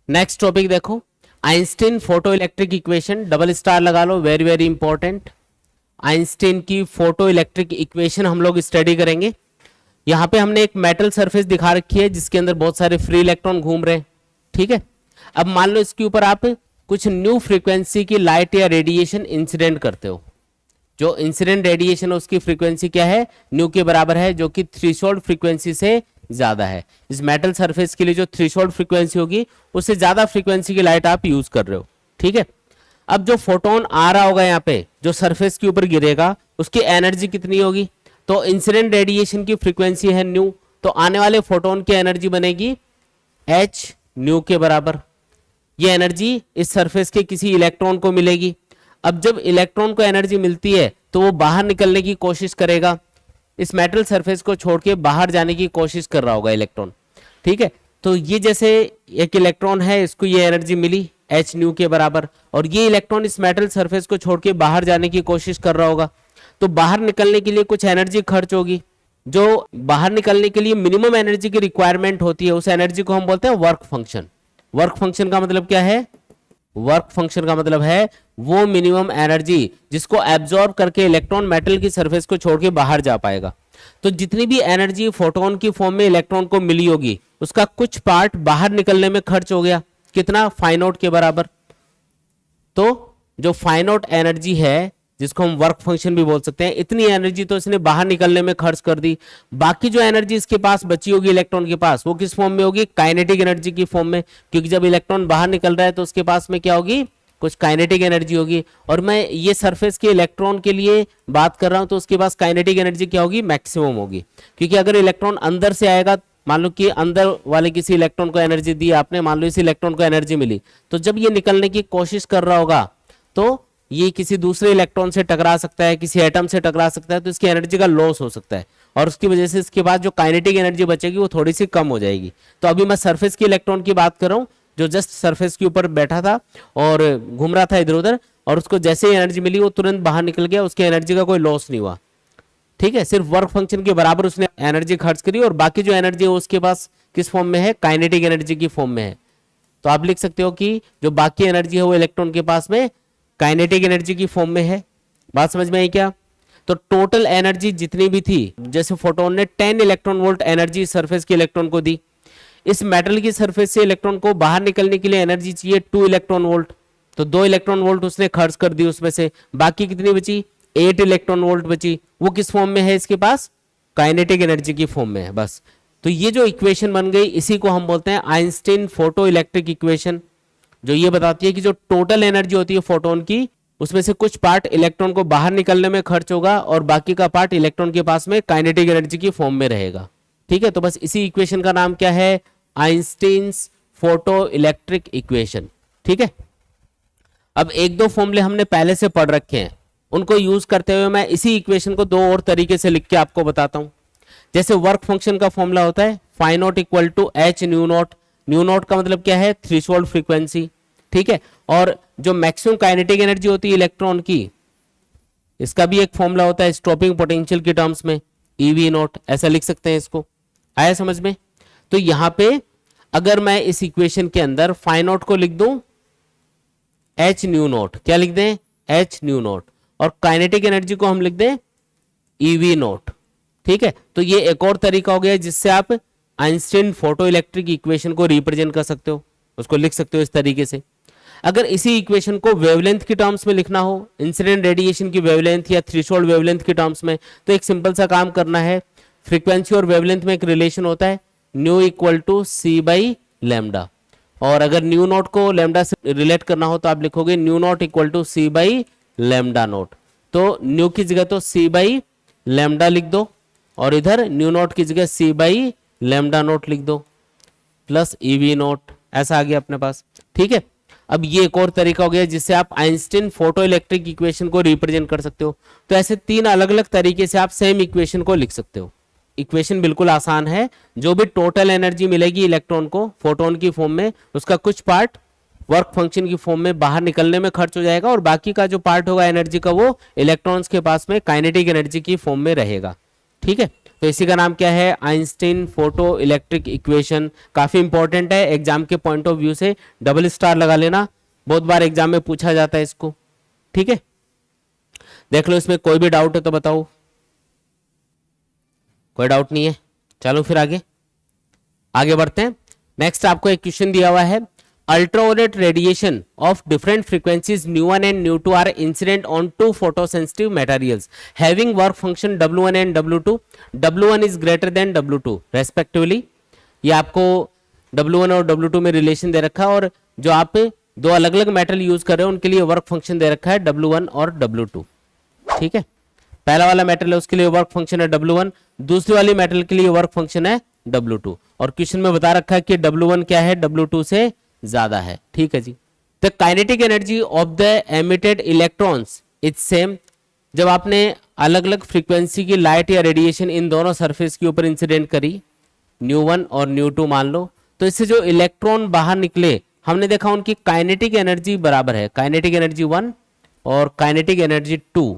Next topic देखो, Einstein photoelectric equation, double star लगा लो, very very important. Einstein की photo electric equation हम लोग स्टडी करेंगे। यहाँ पे हमने एक मेटल सरफेस दिखा रखी है जिसके अंदर बहुत सारे फ्री इलेक्ट्रॉन घूम रहे हैं, ठीक है। अब मान लो इसके ऊपर आप कुछ न्यू फ्रीक्वेंसी की लाइट या रेडिएशन इंसिडेंट करते हो। जो इंसिडेंट रेडिएशन है उसकी फ्रीक्वेंसी क्या है, न्यू के बराबर है, जो कि थ्रेशोल्ड फ्रीक्वेंसी से ज्यादा है। इस मेटल सरफेस के लिए जो थ्रेशोल्ड फ्रीक्वेंसी होगी उससे ज्यादा फ्रीक्वेंसी की लाइट आप यूज कर रहे हो, ठीक है। अब जो फोटोन आ रहा होगा यहाँ पे, जो सरफेस के ऊपर गिरेगा, उसकी एनर्जी कितनी होगी, तो इंसिडेंट रेडिएशन की फ्रीक्वेंसी है न्यू, तो आने वाले फोटोन की एनर्जी बनेगी h न्यू के बराबर। ये एनर्जी इस सरफेस के किसी इलेक्ट्रॉन को मिलेगी। अब जब इलेक्ट्रॉन को एनर्जी मिलती है तो वो बाहर निकलने की कोशिश करेगा, इस मेटल सरफेस को छोड़ के बाहर जाने की कोशिश कर रहा होगा इलेक्ट्रॉन, ठीक है। तो ये जैसे एक इलेक्ट्रॉन है, इसको ये एनर्जी मिली h न्यू के बराबर, और ये इलेक्ट्रॉन इस मेटल सरफेस को छोड़ के बाहर जाने की कोशिश कर रहा होगा, तो बाहर निकलने के लिए कुछ एनर्जी खर्च होगी। जो बाहर निकलने के लिए मिनिमम एनर्जी की रिक्वायरमेंट होती है, उस एनर्जी को हम बोलते हैं वर्क फंक्शन। वर्क फंक्शन का मतलब क्या है, वर्क फंक्शन का मतलब है वो मिनिमम एनर्जी जिसको एब्जॉर्ब करके इलेक्ट्रॉन मेटल की सरफेस को छोड़ के बाहर जा पाएगा। तो जितनी भी एनर्जी फोटोन की फॉर्म में इलेक्ट्रॉन को मिली होगी, उसका कुछ पार्ट बाहर निकलने में खर्च हो गया, कितना, फाई नॉट के बराबर। तो जो फाई नॉट एनर्जी है, जिसको हम वर्क फंक्शन भी बोल सकते हैं, इतनी एनर्जी तो इसने बाहर निकलने में खर्च कर दी। बाकी जो एनर्जी इसके पास बची होगी इलेक्ट्रॉन के पास, वो किस फॉर्म में होगी, काइनेटिक एनर्जी की फॉर्म में, क्योंकि जब इलेक्ट्रॉन बाहर निकल रहा है तो उसके पास में क्या होगी, कुछ काइनेटिक एनर्जी होगी। और मैं ये सरफेस के इलेक्ट्रॉन के लिए बात कर रहा हूं, तो उसके पास काइनेटिक एनर्जी क्या होगी, मैक्सिमम होगी। क्योंकि अगर इलेक्ट्रॉन अंदर से आएगा, मान लो कि अंदर वाले किसी इलेक्ट्रॉन को एनर्जी दी आपने, मान लो इस इलेक्ट्रॉन को एनर्जी मिली, तो जब ये निकलने की कोशिश कर रहा होगा तो ये किसी दूसरे इलेक्ट्रॉन से टकरा सकता है, किसी एटम से टकरा सकता है, तो इसकी एनर्जी का लॉस हो सकता है, और उसकी वजह से इसके बाद जो काइनेटिक एनर्जी बचेगी वो थोड़ी सी कम हो जाएगी। तो अभी मैं सरफेस के इलेक्ट्रॉन की बात कर रहा हूं, जो जस्ट सरफेस के ऊपर बैठा था और घूम रहा था इधर उधर, और उसको जैसे ही एनर्जी मिली वो तुरंत बाहर निकल गया, उसकी एनर्जी का कोई लॉस नहीं हुआ, ठीक है। सिर्फ वर्क फंक्शन के बराबर उसने एनर्जी खर्च करी, और बाकी जो एनर्जी है उसके पास किस फॉर्म में है, काइनेटिक एनर्जी की फॉर्म में है। तो आप लिख सकते हो कि जो बाकी एनर्जी है वो इलेक्ट्रॉन के पास में काइनेटिक एनर्जी की फॉर्म में है। बात समझ में आई क्या? तो टोटल एनर्जी जितनी भी थी, जैसे फोटोन ने 10 इलेक्ट्रॉन वोल्ट एनर्जी सरफेस के इलेक्ट्रॉन को दी, इस मेटल की सरफेस से इलेक्ट्रॉन को बाहर निकलने के लिए एनर्जी चाहिए 2 इलेक्ट्रॉन वोल्ट, तो 2 इलेक्ट्रॉन वोल्ट उसने खर्च कर दी, उसमें से बाकी कितनी बची, 8 इलेक्ट्रॉन वोल्ट बची। वो किस फॉर्म में है इसके पास, काइनेटिक एनर्जी की फॉर्म में है, बस। तो ये जो इक्वेशन बन गई, इसी को हम बोलते हैं आइंस्टीन फोटो इलेक्ट्रिक इक्वेशन, जो ये बताती है कि जो टोटल एनर्जी होती है फोटोन की, उसमें से कुछ पार्ट इलेक्ट्रॉन को बाहर निकलने में खर्च होगा और बाकी का पार्ट इलेक्ट्रॉन के पास में काइनेटिक एनर्जी की फॉर्म में रहेगा, ठीक है। तो बस इसी इक्वेशन का नाम क्या है, आइंस्टीन्स फोटो इलेक्ट्रिक इक्वेशन, ठीक है। अब एक दो फॉर्मूले हमने पहले से पढ़ रखे हैं, उनको यूज करते हुए मैं इसी इक्वेशन को दो और तरीके से लिख के आपको बताता हूं। जैसे वर्क फंक्शन का फॉर्मूला होता है phi not equal to H nu not, nu not का मतलब क्या है, थ्रेशोल्ड फ्रीक्वेंसी, ठीक है। और जो मैक्सिमम काइनेटिक एनर्जी होती है इलेक्ट्रॉन की, इसका भी एक फॉर्मूला होता है स्टॉपिंग पोटेंशियल के टर्म्स में, ईवी नॉट, ऐसा लिख सकते हैं इसको। आया समझ में? तो यहां पे अगर मैं इस इक्वेशन के अंदर फाई नॉट को लिख दूं एच न्यू नॉट, क्या लिख दें, एच न्यू नॉट, और काइनेटिक एनर्जी को हम लिख दें ईवी नॉट, ठीक है। तो ये एक और तरीका हो गया जिससे आप आइंस्टीन फोटो इलेक्ट्रिक इक्वेशन को रिप्रेजेंट कर सकते हो, उसको लिख सकते हो इस तरीके से। अगर इसी इक्वेशन को वेवलेंथ की टर्म्स में लिखना हो, इंसिडेंट रेडिएशन की वेवलेंथ या थ्रेशोल्ड वेवलेंथ की टर्म्स में, तो एक सिंपल सा काम करना है, फ्रीक्वेंसी और वेवलेंथ में एक रिलेशन होता है nu equal to C by lambda, और अगर न्यू नॉट को लैम्डा से रिलेट करना हो तो आप लिखोगे nu not equal to C by lambda not. तो न्यू की जगह तो सी बाई लैम्डा लिख दो, और इधर न्यू नॉट की जगह सी बाई लैम्डा नॉट लिख दो, प्लस ईवी नॉट, ऐसा आ गया अपने पास, ठीक है। अब ये एक और तरीका हो गया जिससे आप आइंस्टीन फोटो इलेक्ट्रिक इक्वेशन को रिप्रेजेंट कर सकते हो। तो ऐसे 3 अलग अलग तरीके से आप सेम इक्वेशन को लिख सकते हो। इक्वेशन बिल्कुल आसान है, जो भी टोटल एनर्जी मिलेगी इलेक्ट्रॉन को फोटोन की फॉर्म में, उसका कुछ पार्ट वर्क फंक्शन की फॉर्म में बाहर निकलने में खर्च हो जाएगा, और बाकी का जो पार्ट होगा एनर्जी का, वो इलेक्ट्रॉन्स के पास में काइनेटिक एनर्जी की फॉर्म में रहेगा, ठीक है। तो इसी का नाम क्या है, आइंस्टीन फोटो इलेक्ट्रिक इक्वेशन। काफी इंपॉर्टेंट है एग्जाम के पॉइंट ऑफ व्यू से, डबल स्टार लगा लेना, बहुत बार एग्जाम में पूछा जाता है इसको। ठीक है, देख लो, इसमें कोई भी डाउट है तो बताओ। कोई डाउट नहीं है, चलो फिर आगे बढ़ते हैं। नेक्स्ट आपको एक क्वेश्चन दिया हुआ है, ultraviolet radiation of different frequencies nu1 and nu2 are incident on two photosensitive materials having work function w1 and w2, w1 is greater than w2 respectively. ये आपको w1 और w2 में रिलेशन दे रखा है, और जो आप दो अलग अलग मेटल यूज कर रहे हो उनके लिए वर्क फंक्शन दे रखा है w1 और w2। ठीक है, पहला वाला मेटल है उसके लिए वर्क फंक्शन है w1, दूसरी वाली मेटल के लिए वर्क फंक्शन है w2, और क्वेश्चन में बता रखा है कि w1 क्या है, w2 से ज्यादा है। ठीक है जी। The kinetic energy of the emitted electrons is same. जब आपने अलग अलग फ्रीक्वेंसी की लाइट या रेडिएशन इन दोनों सरफेस के ऊपर इंसिडेंट करी, nu1 और nu2 मान लो, तो इससे जो इलेक्ट्रॉन बाहर निकले हमने देखा उनकी काइनेटिक एनर्जी बराबर है, काइनेटिक एनर्जी 1 और काइनेटिक एनर्जी 2,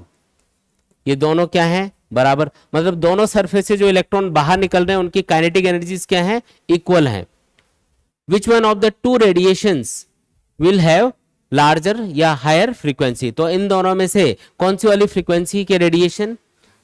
ये दोनों क्या है, बराबर। मतलब दोनों सरफेस से जो इलेक्ट्रॉन बाहर निकल रहे हैं उनकी काइनेटिक एनर्जीज क्या है, इक्वल है। Which one of the two radiations will have larger या हायर फ्रीक्वेंसी, तो इन दोनों में से कौन सी वाली फ्रीक्वेंसी के रेडिएशन,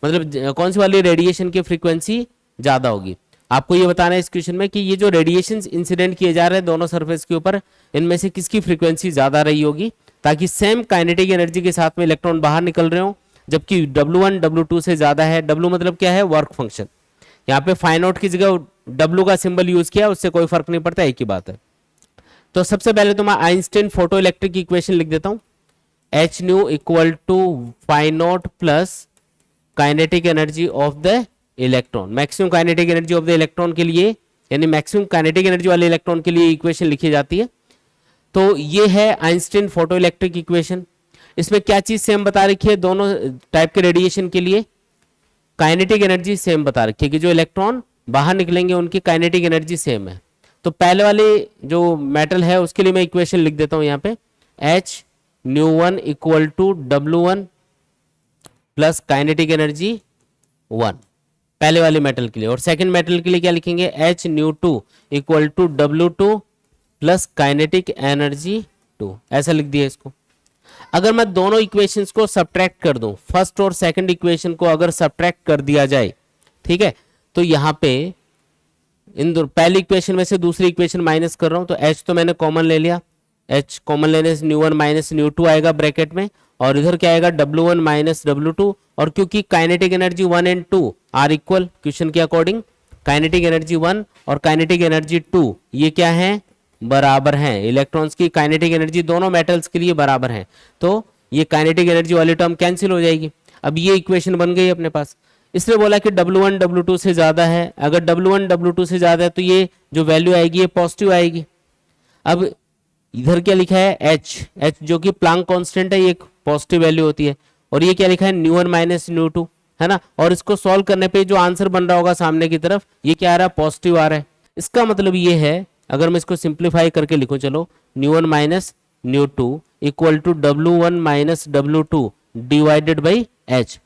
मतलब कौन सी वाली रेडिएशन की फ्रीक्वेंसी ज्यादा होगी। आपको ये बताना है इस क्वेश्चन में कि ये जो रेडिएशन इंसिडेंट किए जा रहे हैं दोनों सरफेस के ऊपर, इनमें से किसकी फ्रीक्वेंसी ज्यादा रही होगी, ताकि सेम काइनेटिक एनर्जी के साथ में इलेक्ट्रॉन बाहर निकल रहे हो, जबकि w1 w2 से ज्यादा है। w मतलब क्या है, वर्क फंक्शन। यहाँ पे फाइव नॉट की जगह W का सिंबल यूज किया, उससे कोई फर्क नहीं पड़ता, एक ही बात है। तो सबसे पहले तो मैं आइंस्टीन फोटो इलेक्ट्रिक इक्वेशन लिख देता हूं, H nu equal to phi not plus kinetic energy of the electron. Maximum kinetic energy of the electron के लिए, यानी मैक्सिमम काइनेटिक एनर्जी वाले इलेक्ट्रॉन के लिए इक्वेशन लिखी जाती है। तो ये है आइंस्टीन फोटो इलेक्ट्रिक इक्वेशन। इसमें क्या चीज सेम बता रखी है, दोनों टाइप के रेडिएशन के लिए काइनेटिक एनर्जी सेम बता रखी है कि जो इलेक्ट्रॉन बाहर निकलेंगे उनकी काइनेटिक एनर्जी सेम है। तो पहले वाले जो मेटल है उसके लिए मैं इक्वेशन लिख देता हूं यहाँ पे, H nu1 equal to W1 plus kinetic energy 1, पहले वाले मेटल के लिए। और सेकंड मेटल के लिए क्या लिखेंगे, H nu2 equal to W2 plus kinetic energy 2, ऐसा लिख दिया इसको। अगर मैं दोनों इक्वेशंस को सब्ट्रैक्ट कर दूं, फर्स्ट और सेकंड इक्वेशन को अगर सब्ट्रैक्ट कर दिया जाए, ठीक है, तो यहां पे इन दो पहली इक्वेशन में से दूसरी इक्वेशन माइनस कर रहा हूं, तो H तो मैंने कॉमन ले लिया, H कॉमन लेने से nu1 माइनस nu2 आएगा ब्रैकेट में, और इधर क्या आएगा W1 माइनस W2। और क्योंकि kinetic energy 1 and 2 are equal, question के अकॉर्डिंग काइनेटिक एनर्जी 1 और काइनेटिक एनर्जी 2 ये क्या है, बराबर हैं। इलेक्ट्रॉन्स की काइनेटिक एनर्जी दोनों मेटल्स के लिए बराबर है, तो ये काइनेटिक एनर्जी वाली टर्म कैंसिल हो जाएगी। अब ये इक्वेशन बन गई अपने पास। इसने बोला कि W1 W2 से ज्यादा है, अगर W1 W2 से ज्यादा है तो ये जो वैल्यू आएगी ये पॉजिटिव आएगी। अब इधर क्या लिखा है, H जो कि प्लांक कांस्टेंट है, ये एक पॉजिटिव वैल्यू होती है, और ये क्या लिखा है, nu1 माइनस nu2, है ना। और इसको सॉल्व करने पे जो आंसर बन रहा होगा सामने की तरफ, ये क्या आ रहा है, पॉजिटिव आ रहा है। इसका मतलब ये है, अगर मैं इसको सिंप्लीफाई करके लिखूं, चलो nu1 minus nu2 equal to W1 minus W2 divided by H।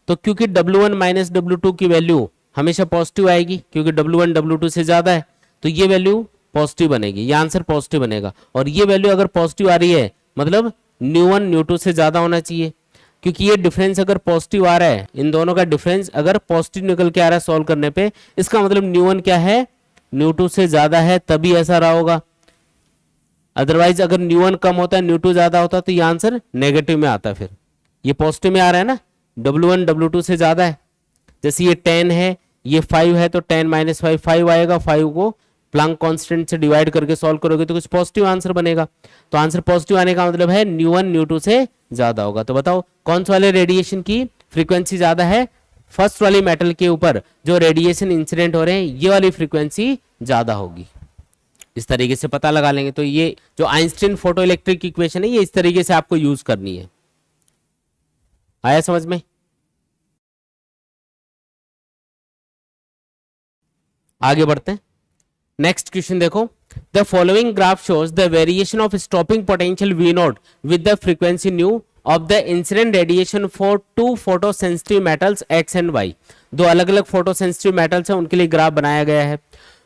तो क्योंकि W1 माइनस W2 की वैल्यू हमेशा पॉजिटिव आएगी, क्योंकि W1 W2 से ज्यादा है, तो ये वैल्यू पॉजिटिव बनेगी, ये आंसर पॉजिटिव बनेगा। और ये वैल्यू अगर पॉजिटिव आ रही है मतलब nu1 nu2 से ज्यादा होना चाहिए, क्योंकि ये डिफरेंस अगर पॉजिटिव आ रहा है, इन दोनों का डिफरेंस अगर पॉजिटिव निकल के आ रहा है सॉल्व करने पे, इसका मतलब nu1 क्या है, nu2 से ज्यादा है, तभी ऐसा रहा होगा। अदरवाइज अगर nu1 कम होता है, nu2 ज्यादा होता, तो ये आंसर नेगेटिव में आता। फिर ये पॉजिटिव में आ रहा है ना, W1 W2 से ज्यादा है। जैसे ये 10 है, ये 5 है, तो 10 माइनस 5 आएगा। 5 को प्लांक कांस्टेंट से डिवाइड करके सॉल्व करोगे तो कुछ पॉजिटिव आंसर बनेगा। तो आंसर पॉजिटिव आने का मतलब है nu1 nu2 से ज्यादा होगा। तो बताओ कौन सा वाले रेडिएशन की फ्रीक्वेंसी ज्यादा है, फर्स्ट वाली मेटल के ऊपर जो रेडिएशन इंसिडेंट हो रहे हैं ये वाली फ्रीक्वेंसी ज्यादा होगी। इस तरीके से पता लगा लेंगे। तो ये जो आइंस्टीन फोटो इलेक्ट्रिक इक्वेशन है, ये इस तरीके से आपको यूज करनी है। आया समझ में? आगे बढ़ते हैं, नेक्स्ट क्वेश्चन देखो। The following graph shows the variation of stopping potential V0 with the frequency nu of the incident radiation for two photosensitive metals X and Y. दो अलग अलग फोटो सेंसिटिव मेटल्स हैं, उनके लिए graph बनाया गया है।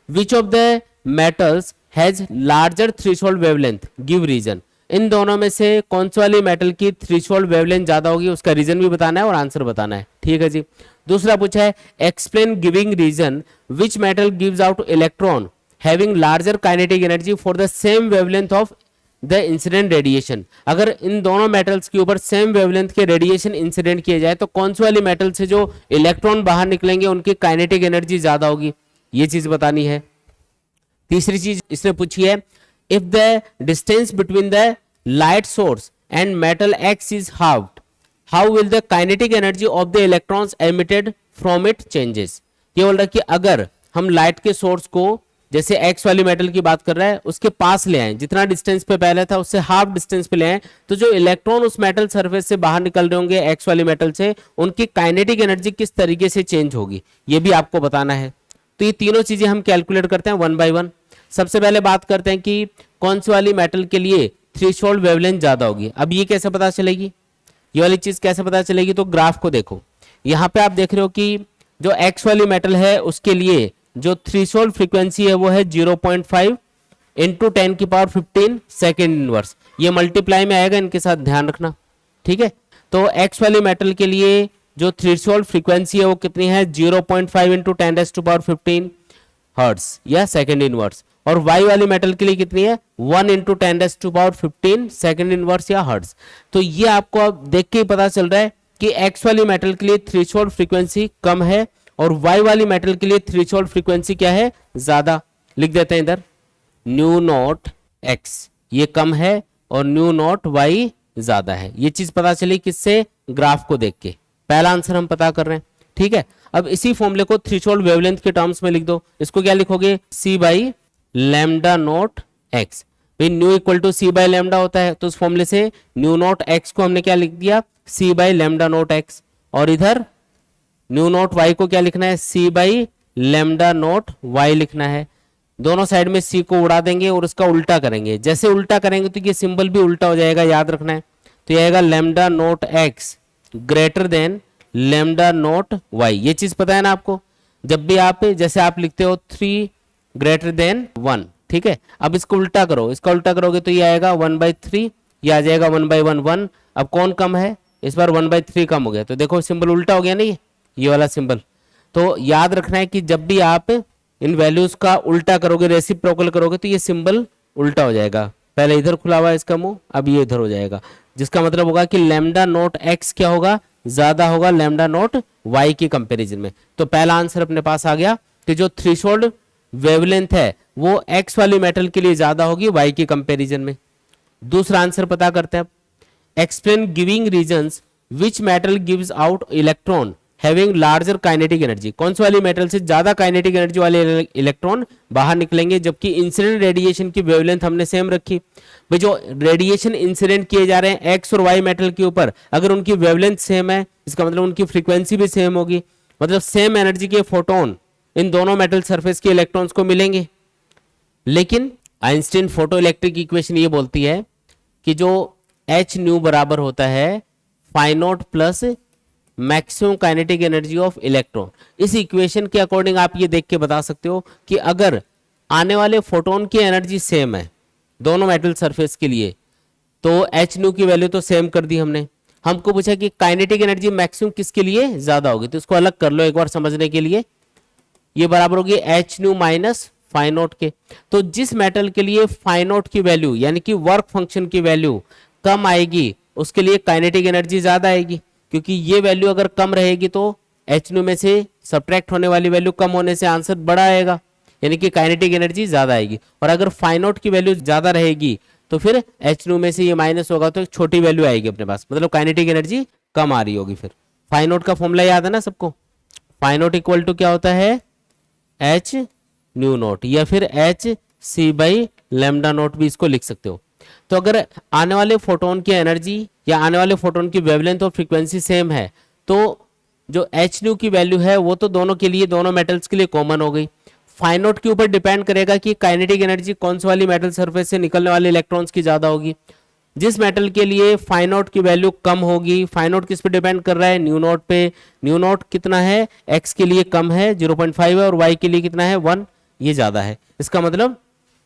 Which of the metals has larger threshold wavelength, give reason. इन दोनों में से कौन सी वाली मेटल की थ्रेशोल्ड वेवलेंथ ज्यादा होगी, उसका रीजन भी बताना है और आंसर बताना है। ठीक है जी। दूसरा पूछा है explain giving reason which metal gives out electron having larger kinetic energy for the same wavelength of the incident radiation. अगर इन दोनों मेटल्स के ऊपर सेम वेवलेंथ के रेडिएशन इंसिडेंट किए जाए तो कौन सी वाली मेटल से जो इलेक्ट्रॉन बाहर निकलेंगे उनकी काइनेटिक एनर्जी ज्यादा होगी, ये चीज बतानी है। तीसरी चीज इसने पूछी है if the distance between the light source and metal x is halved how will the kinetic energy of the electrons emitted from it changes. ये बोल रहा है कि अगर हम लाइट के सोर्स को जैसे एक्स वाली मेटल की बात कर रहा है उसके पास ले आए, जितना डिस्टेंस पे पहले था उससे हाफ डिस्टेंस पे ले आए, तो जो इलेक्ट्रॉन उस मेटल सरफेस से बाहर निकल रहे होंगे एक्स वाली मेटल से, उनकी काइनेटिक एनर्जी किस तरीके से चेंज होगी ये भी आपको बताना है। तो ये तीनों चीजें हम कैलकुलेट करते हैं वन बाय वन। सबसे पहले बात करते हैं कि कौन सी वाली मेटल के लिए थ्रेशोल्ड वेवलेंथ ज्यादा होगी। अब ये कैसे पता चलेगी, ये वाली चीज कैसे पता चलेगी, तो ग्राफ को देखो। यहाँ पे आप देख रहे हो कि जो एक्स वाली मेटल है उसके लिए जो थ्रेशोल्ड फ्रीक्वेंसी है वो है 0.5 इंटू 10 की पावर 15 सेकेंड इनवर्स। ये मल्टीप्लाई में आएगा, इनके साथ ध्यान रखना। ठीक है, तो एक्स वाली मेटल के लिए जो थ्रेशोल्ड फ्रीक्वेंसी है वो कितनी है 0.5 इंटू 10 टू पावर 15 हर्ट्स या सेकेंड इनवर्स। और वाई वाली मेटल के लिए कितनी है 1 into 10 to power 15 second inverse या हर्ट्स। तो ये आपको अब देख के ही पता चल रहा है कि एक्स वाली मेटल के लिए थ्रेशोल्ड फ्रीक्वेंसी कम है और वाई वाली मेटल के लिए थ्रेशोल्ड फ्रीक्वेंसी क्या है ज्यादा। लिख देते हैं इधर न्यू नॉट एक्स ये कम है और न्यू नॉट वाई ज्यादा है। ये चीज पता चली किससे, ग्राफ को देख के। पहला आंसर हम पता कर रहे हैं। ठीक है, अब इसी फॉर्मूले को थ्रेशोल्ड वेवलेंथ के टर्म्स में लिख दो। इसको क्या लिखोगे C by lambda not X. भाई nu equal to C by lambda होता है, तो उस फॉर्मूले से न्यू नॉट एक्स को हमने क्या लिख दिया सी बाई लैम्डा नॉट एक्स। और इधर न्यू नॉट वाई को क्या लिखना है सी बाई लैम्डा नॉट वाई लिखना है। दोनों साइड में सी को उड़ा देंगे और उसका उल्टा करेंगे। जैसे उल्टा करेंगे तो ये सिंबल भी उल्टा हो जाएगा, याद रखना है। तो ये आएगा lambda not X greater than lambda not Y. ये चीज पता है ना आपको, जब भी आप जैसे आप लिखते हो 3 ग्रेटर देन 1। ठीक है, अब इसको उल्टा करो, इसका उल्टा करोगे तो ये आएगा 1/3, ये आ जाएगा 1/1 1। अब कौन कम है, इस बार 1/3 कम हो गया, तो देखो सिंबल उल्टा हो गया नहीं, ये वाला सिंबल। तो याद रखना है कि जब भी आप इन वैल्यूज का उल्टा करोगे, रेसिप्रोकल करोगे, तो ये सिंबल उल्टा हो जाएगा। पहले इधर खुला हुआ है इसका मुंह, अब ये इधर हो जाएगा, जिसका मतलब होगा कि लैम्डा नॉट एक्स क्या होगा ज्यादा होगा लैम्डा नॉट वाई के कंपैरिजन में। तो पहला आंसर अपने पास आ गया कि जो थ्रेशोल्ड वेवलेंथ है वो एक्स वाली मेटल के लिए ज्यादा होगी वाई के कंपैरिजन में। दूसरा आंसर पता करते हैं। एक्सप्लेन गिविंग रीजंस विच metal gives out electron having larger kinetic energy. कौन सी वाली मेटल से ज्यादा काइनेटिक एनर्जी वाले इलेक्ट्रॉन बाहर निकलेंगे, जबकि इंसिडेंट रेडिएशन की वेवलेंथ हमने सेम रखी। भाई जो रेडिएशन इंसिडेंट किए जा रहे हैं एक्स और वाई मेटल के ऊपर, अगर उनकी वेवलेंथ सेम है इसका मतलब उनकी फ्रीक्वेंसी भी सेम होगी, मतलब सेम एनर्जी के फोटोन इन दोनों मेटल सरफेस के इलेक्ट्रॉन्स को मिलेंगे। लेकिन आइंस्टीन फोटो इलेक्ट्रिक इक्वेशन ये बोलती है कि जो एच न्यू बराबर होता है phi not plus maximum kinetic energy of electron. इस इक्वेशन के अकॉर्डिंग आप ये देख के बता सकते हो कि अगर आने वाले फोटोन की एनर्जी सेम है दोनों मेटल सरफेस के लिए, तो एच न्यू की वैल्यू तो सेम कर दी हमने। हमको पूछा कि काइनेटिक एनर्जी मैक्सिमम किसके लिए ज्यादा होगी, तो इसको अलग कर लो एक बार समझने के लिए। ये बराबर होगी H nu minus phi not के। तो जिस मेटल के लिए फाई नॉट की वैल्यू यानी कि वर्क फंक्शन की वैल्यू कम आएगी उसके लिए काइनेटिक एनर्जी ज्यादा आएगी, क्योंकि ये वैल्यू अगर कम रहेगी तो एच न्यू में से सब्ट्रैक्ट होने वाली वैल्यू कम होने से आंसर बड़ा आएगा, यानी कि काइनेटिक एनर्जी ज्यादा आएगी। और अगर फाई नॉट की वैल्यू ज्यादा रहेगी तो फिर एच न्यू में से ये माइनस होगा तो एक छोटी वैल्यू आएगी अपने पास, मतलब काइनेटिक एनर्जी कम आ रही होगी। फिर फाई नॉट का फॉर्मूला याद है ना सबको, फाई नॉट इक्वल टू क्या होता है एच न्यू नॉट, या फिर H C by lambda not भी इसको लिख सकते हो। तो अगर आने वाले फोटोन की एनर्जी या आने वाले फोटोन की वेवलेंथ और फ्रीक्वेंसी सेम है तो जो एच न्यू की वैल्यू है वो तो दोनों के लिए, दोनों मेटल्स के लिए कॉमन हो गई। फाई नॉट के ऊपर डिपेंड करेगा कि काइनेटिक एनर्जी कौन सी वाली मेटल सरफेस से निकलने वाले इलेक्ट्रॉन्स की ज्यादा होगी। जिस मेटल के लिए फाई नॉट की वैल्यू कम होगी, फाई नॉट किस पे डिपेंड कर रहा है, न्यू नॉट पे, न्यू नॉट कितना है, एक्स के लिए कम है 0.5 है और वाई के लिए कितना है 1, ये ज्यादा है। इसका मतलब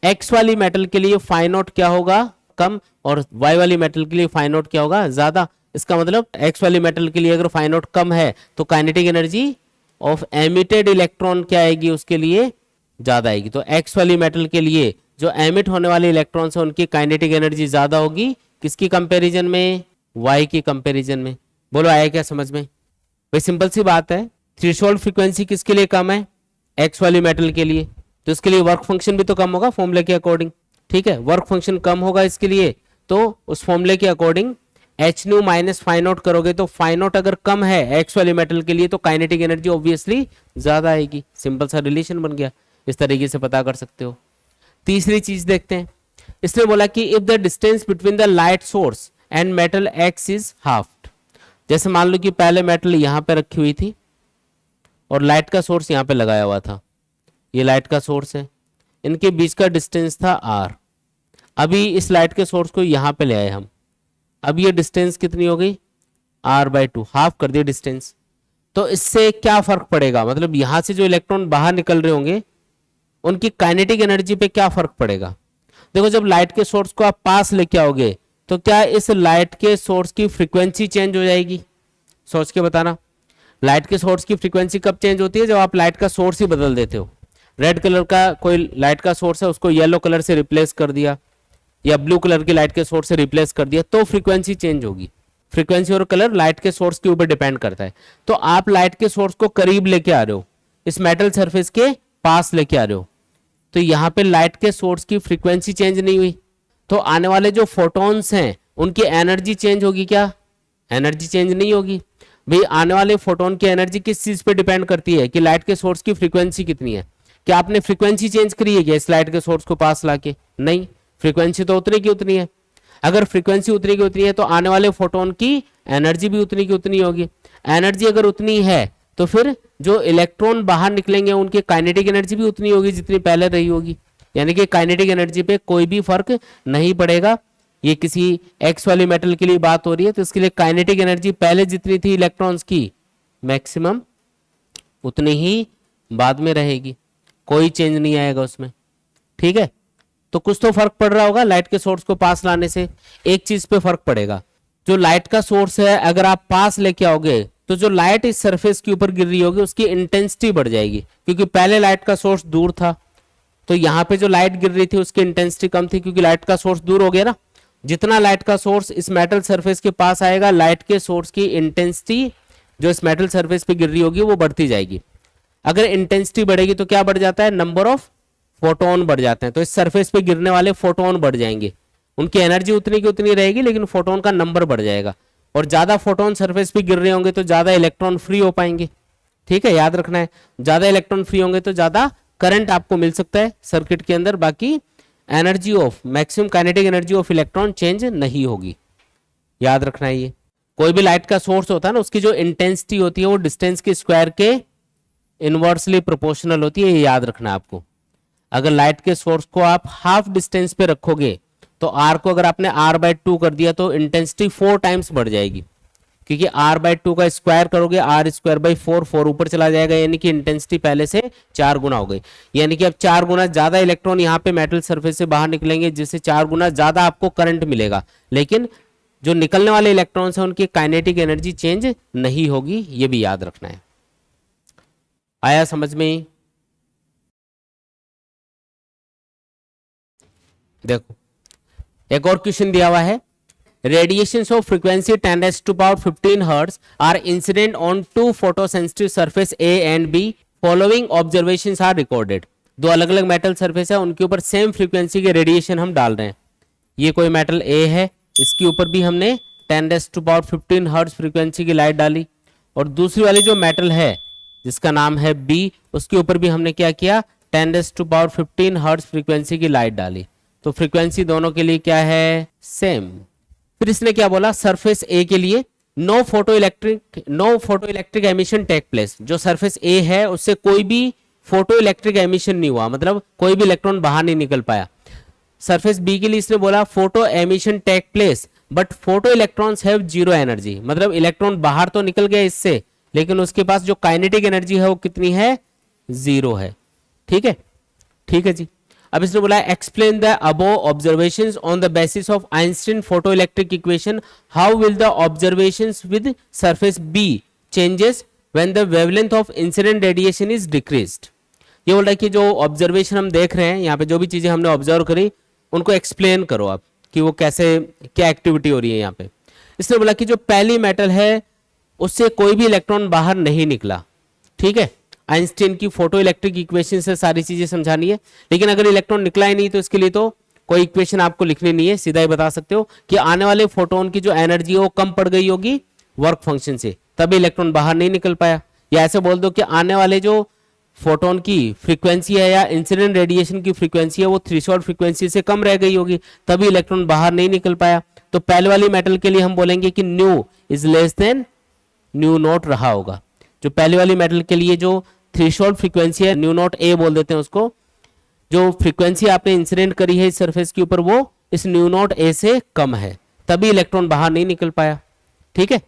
एक्स वाली मेटल के लिए फाई नॉट क्या होगा, कम, और वाई वाली मेटल के लिए फाई नॉट क्या होगा, ज्यादा। इसका मतलब एक्स वाली मेटल के लिए अगर फाई नॉट कम है तो kinetic energy of emitted electron क्या आएगी, उसके लिए ज्यादा आएगी। तो एक्स वाली मेटल के लिए जो एमिट होने वाले इलेक्ट्रॉन्स है उनकी काइनेटिक एनर्जी ज्यादा होगी, किसकी कंपैरिजन में, वाई की कंपैरिजन में। बोलो आया क्या समझ में? भाई सिंपल सी बात है, थ्रेशोल्ड फ्रीक्वेंसी किसके लिए कम है, एक्स वाली मेटल के लिए, तो इसके लिए वर्क फंक्शन भी तो कम होगा फॉर्मूले के अकॉर्डिंग। ठीक है, वर्क फंक्शन कम होगा इसके लिए, तो उस फॉर्मूले के according H nu minus phi not करोगे तो फाई नॉट अगर कम है एक्स वाली मेटल के लिए तो काइनेटिक एनर्जी ऑब्वियसली ज्यादा आएगी। सिंपल सा रिलेशन बन गया, इस तरीके से पता कर सकते हो। तीसरी चीज देखते हैं, इसने बोला कि if the distance between the light source and metal x is half. जैसे मान लो कि पहले मेटल यहां पे रखी हुई थी और लाइट का सोर्स यहां पे लगाया हुआ था, ये लाइट का सोर्स है, इनके बीच का डिस्टेंस था आर। अभी इस लाइट के सोर्स को यहां पे ले आए हम, अब ये डिस्टेंस कितनी हो गई, r/2, हाफ कर दिया डिस्टेंस। तो इससे क्या फर्क पड़ेगा, मतलब यहां से जो इलेक्ट्रॉन बाहर निकल रहे होंगे उनकी काइनेटिक एनर्जी पे क्या फर्क पड़ेगा। देखो जब लाइट के सोर्स को आप पास लेके आओगे तो क्या इस लाइट के सोर्स की फ्रीक्वेंसी चेंज हो जाएगी, सोच के बताना। लाइट के सोर्स की फ्रीक्वेंसी कब चेंज होती है, जब आप लाइट का सोर्स ही बदल देते हो। रेड कलर का कोई लाइट का सोर्स है उसको येलो कलर से रिप्लेस कर दिया, या ब्लू कलर की लाइट के सोर्स से रिप्लेस कर दिया, तो फ्रीक्वेंसी चेंज होगी। फ्रीक्वेंसी और कलर लाइट के सोर्स के ऊपर डिपेंड करता है। तो आप लाइट के सोर्स को करीब लेके आ रहे हो, इस मेटल सरफेस के पास लेके आ रहे हो, तो यहां पे लाइट के सोर्स की फ्रीक्वेंसी चेंज नहीं हुई, तो आने वाले जो फोटॉन्स हैं उनकी एनर्जी चेंज होगी क्या, एनर्जी चेंज नहीं होगी। भाई आने वाले फोटोन की एनर्जी किस चीज पे डिपेंड करती है कि लाइट के सोर्स की फ्रीक्वेंसी कितनी है। क्या आपने फ्रीक्वेंसी चेंज करी है क्या इस लाइट के सोर्स को पास लाके, नहीं, फ्रीक्वेंसी तो उतनी की उतनी है। अगर फ्रीक्वेंसी उतनी की उतनी है तो आने वाले फोटोन की एनर्जी भी उतनी की उतनी होगी। एनर्जी अगर उतनी है तो फिर जो इलेक्ट्रॉन बाहर निकलेंगे उनकी काइनेटिक एनर्जी भी उतनी होगी जितनी पहले रही होगी, यानी कि काइनेटिक एनर्जी पे कोई भी फर्क नहीं पड़ेगा। ये किसी एक्स वाली मेटल के लिए बात हो रही है तो इसके लिए काइनेटिक एनर्जी पहले जितनी थी इलेक्ट्रॉन्स की मैक्सिमम उतनी ही बाद में रहेगी, कोई चेंज नहीं आएगा उसमें। ठीक है, तो कुछ तो फर्क पड़ रहा होगा लाइट के सोर्स को पास लाने से। एक चीज पे फर्क पड़ेगा, जो लाइट का सोर्स है अगर आप पास लेके आओगे तो जो लाइट इस सरफेस के ऊपर गिर रही होगी उसकी इंटेंसिटी बढ़ जाएगी, क्योंकि पहले लाइट का सोर्स दूर था तो यहाँ पे जो लाइट गिर रही थी उसकी इंटेंसिटी कम थी, क्योंकि लाइट का सोर्स दूर हो गया ना। जितना लाइट का सोर्स इस मेटल सरफेस के पास आएगा लाइट के सोर्स की इंटेंसिटी जो इस मेटल सरफेस पे गिर रही होगी वो बढ़ती जाएगी। अगर इंटेंसिटी बढ़ेगी तो क्या बढ़ जाता है, नंबर ऑफ फोटोन बढ़ जाते हैं, तो इस सरफेस पे गिरने वाले फोटोन बढ़ जाएंगे। उनकी एनर्जी उतनी की उतनी रहेगी लेकिन फोटोन का नंबर बढ़ जाएगा, और ज्यादा फोटोन सरफेस पे गिर रहे होंगे तो ज्यादा इलेक्ट्रॉन फ्री हो पाएंगे। ठीक है, याद रखना है, ज्यादा इलेक्ट्रॉन फ्री होंगे तो ज्यादा करंट आपको मिल सकता है सर्किट के अंदर, बाकी energy of maximum kinetic energy of electron change नहीं होगी। याद रखना है, ये कोई भी लाइट का सोर्स होता है ना उसकी जो इंटेंसिटी होती है वो डिस्टेंस के स्क्वायर के इनवर्सली प्रोपोर्शनल होती है, ये याद रखना है आपको। अगर लाइट के सोर्स को आप हाफ डिस्टेंस पे रखोगे तो आर को अगर आपने r/2 कर दिया तो इंटेंसिटी 4 टाइम्स बढ़ जाएगी, क्योंकि r/2 का स्क्वायर करोगे r²/4, 4 ऊपर चला जाएगा, यानी कि इंटेंसिटी पहले से 4 गुना हो गई। यानी कि अब 4 गुना ज्यादा इलेक्ट्रॉन यहाँ पे मेटल सरफेस से बाहर निकलेंगे, जिससे 4 गुना ज्यादा आपको करंट मिलेगा, लेकिन जो निकलने वाले इलेक्ट्रॉन्स हैं उनकी काइनेटिक एनर्जी चेंज नहीं होगी, ये भी याद रखना है। आया समझ में? देखो एक और क्वेश्चन दिया हुआ है, radiations of frequency 10⁻15 Hz are incident on two photosensitive surface A and B. Following observations are recorded. दो अलग अलग मेटल सरफेस है उनके ऊपर सेम फ्रीक्वेंसी के रेडिएशन हम डाल रहे हैं। ये कोई मेटल A है, इसके ऊपर भी हमने 10⁻15 Hz फ्रीक्वेंसी की लाइट डाली, और दूसरी वाली जो मेटल है जिसका नाम है B उसके ऊपर भी हमने क्या किया, 10⁻15 Hz फ्रीक्वेंसी की लाइट डाली। तो फ्रीक्वेंसी दोनों के लिए क्या है, सेम। फिर इसने क्या बोला, सरफेस ए के लिए no photoelectric emission take place. जो सरफेस ए है उससे कोई भी फोटो इलेक्ट्रिक एमिशन नहीं हुआ, मतलब कोई भी इलेक्ट्रॉन बाहर नहीं निकल पाया। सरफेस बी के लिए इसने बोला photo emission take place but photoelectrons have zero energy, मतलब इलेक्ट्रॉन बाहर तो निकल गया इससे, लेकिन उसके पास जो काइनेटिक एनर्जी है वो कितनी है, जीरो है। ठीक है, ठीक है जी। अब इसने बोला explain the above observations on the basis of Einstein photoelectric equation, how will the observations with surface B changes when the wavelength of incident radiation is decreased. ये बोल रहा है कि जो ऑब्जर्वेशन हम देख रहे हैं यहाँ पे, जो भी चीजें हमने ऑब्जर्व करी उनको एक्सप्लेन करो आप कि वो कैसे, क्या एक्टिविटी हो रही है यहाँ पे। इसने बोला कि जो पहली मेटल है उससे कोई भी इलेक्ट्रॉन बाहर नहीं निकला। ठीक है, आइंस्टीन की फोटो इलेक्ट्रिक इक्वेशन से सारी चीजें समझानी है, लेकिन अगर इलेक्ट्रॉन निकला ही नहीं तो इसके लिए तो कोई इक्वेशन आपको लिखनी नहीं है, सीधा ही बता सकते हो कि आने वाले फोटोन की जो एनर्जी है वो कम पड़ गई होगी वर्क फंक्शन से, तभी इलेक्ट्रॉन बाहर नहीं निकल पाया। या ऐसे बोल दो कि आने वाले जो फोटोन की फ्रीक्वेंसी है या इंसिडेंट रेडिएशन की फ्रीक्वेंसी है वो थ्रेशोल्ड फ्रीक्वेंसी से कम रह गई होगी, तभी इलेक्ट्रॉन बाहर नहीं निकल पाया। तो पहले वाली मेटल के लिए हम बोलेंगे कि new is less than new not रहा होगा। जो पहले वाली मेटल के लिए जो थ्रेशोल्ड फ्रीक्वेंसी है, न्यू नॉट ए बोल देते हैं उसको, जो फ्रीक्वेंसी आपने इंसिडेंट करी है इस सरफेस के ऊपर वो इस न्यू नॉट ए से कम है, तभी इलेक्ट्रॉन बाहर नहीं निकल पाया। ठीक है,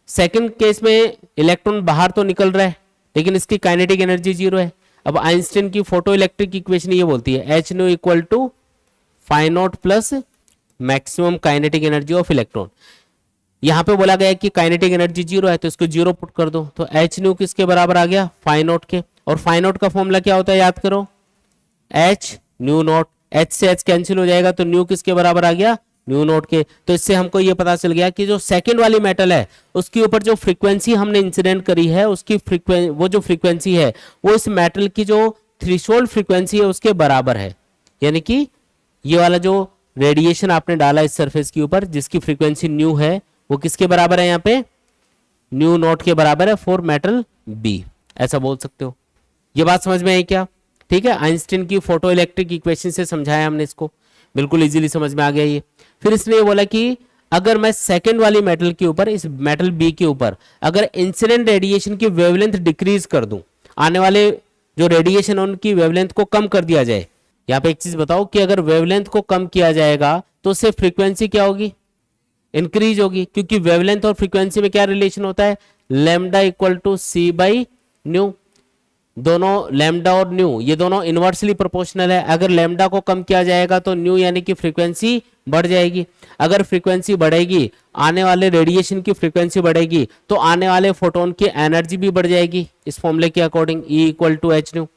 सेकंड केस में इलेक्ट्रॉन बाहर तो निकल रहा है लेकिन इसकी काइनेटिक एनर्जी जीरो है। अब आइंस्टीन की फोटो इलेक्ट्रिक इक्वेशन ये बोलती है H nu equal to phi not plus maximum kinetic energy of electron. यहां पे बोला गया कि काइनेटिक एनर्जी जीरो है तो इसको जीरो पुट कर दो, तो एच न्यू किसके बराबर आ गया, फाई नॉट के। और फाई नॉट का फॉर्मूला क्या होता है याद करो, एच न्यू नॉट, एच से एच कैंसिल हो जाएगा तो न्यू किसके बराबर आ गया, न्यू नॉट के। तो इससे हमको ये पता चल गया कि जो सेकंड वाली मेटल है उसके ऊपर जो फ्रीक्वेंसी हमने इंसिडेंट करी है उसकी वो जो फ्रीक्वेंसी है वो इस मेटल की जो थ्रेशोल्ड फ्रीक्वेंसी है उसके बराबर है। यानी कि ये वाला जो रेडिएशन आपने डाला इस सरफेस के ऊपर जिसकी फ्रीक्वेंसी न्यू है वो किसके बराबर है, यहाँ पे न्यू नॉट के बराबर है फॉर मेटल बी, ऐसा बोल सकते हो। ये बात समझ में आई क्या? ठीक है, आइंस्टीन की फोटो इलेक्ट्रिक इक्वेशन से समझाया हमने इसको, बिल्कुल इजीली समझ में आ गया ये। फिर इसने ये बोला कि अगर मैं सेकंड वाली मेटल के ऊपर, इस मेटल बी के ऊपर अगर इंसिडेंट रेडिएशन की वेवलेंथ डिक्रीज कर दूं, आने वाले जो रेडिएशन उनकी वेवलेंथ को कम कर दिया जाए। यहाँ पे एक चीज बताओ कि अगर वेवलेंथ को कम किया जाएगा तो उससे फ्रीक्वेंसी क्या होगी, इंक्रीज होगी, क्योंकि वेवलेंथ और फ्रीक्वेंसी में क्या रिलेशन होता है, lambda equal to C by nu. दोनों लैम्डा और न्यू ये दोनों इनवर्सली प्रोपोर्शनल है। अगर लैम्डा को कम किया जाएगा तो न्यू यानी कि फ्रीक्वेंसी बढ़ जाएगी। अगर फ्रीक्वेंसी बढ़ेगी, आने वाले रेडिएशन की फ्रीक्वेंसी बढ़ेगी तो आने वाले फोटोन की एनर्जी भी बढ़ जाएगी इस फॉर्मूले के according, E equal to H nu.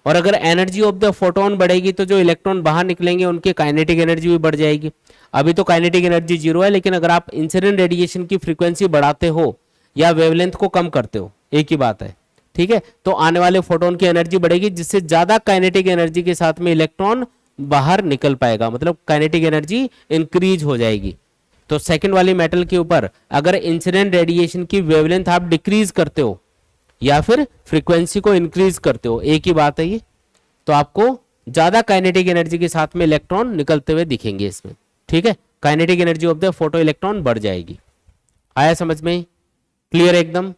और अगर एनर्जी ऑफ द फोटोन बढ़ेगी तो जो इलेक्ट्रॉन बाहर निकलेंगे उनकी काइनेटिक एनर्जी भी बढ़ जाएगी। अभी तो काइनेटिक एनर्जी जीरो है, लेकिन अगर आप इंसिडेंट रेडिएशन की फ्रीक्वेंसी बढ़ाते हो या वेवलेंथ को कम करते हो, एक ही बात है। ठीक है, तो आने वाले फोटोन की एनर्जी बढ़ेगी जिससे ज्यादा काइनेटिक एनर्जी के साथ में इलेक्ट्रॉन बाहर निकल पाएगा, मतलब काइनेटिक एनर्जी इंक्रीज हो जाएगी। तो सेकंड वाली मेटल के ऊपर अगर इंसिडेंट रेडिएशन की वेवलेंथ आप डिक्रीज करते हो या फिर फ्रीक्वेंसी को इंक्रीज करते हो, एक ही बात है ये, तो आपको ज्यादा काइनेटिक एनर्जी के साथ में इलेक्ट्रॉन निकलते हुए दिखेंगे इसमें। ठीक है, kinetic energy of the photo electron बढ़ जाएगी। आया समझ में? क्लियर एकदम?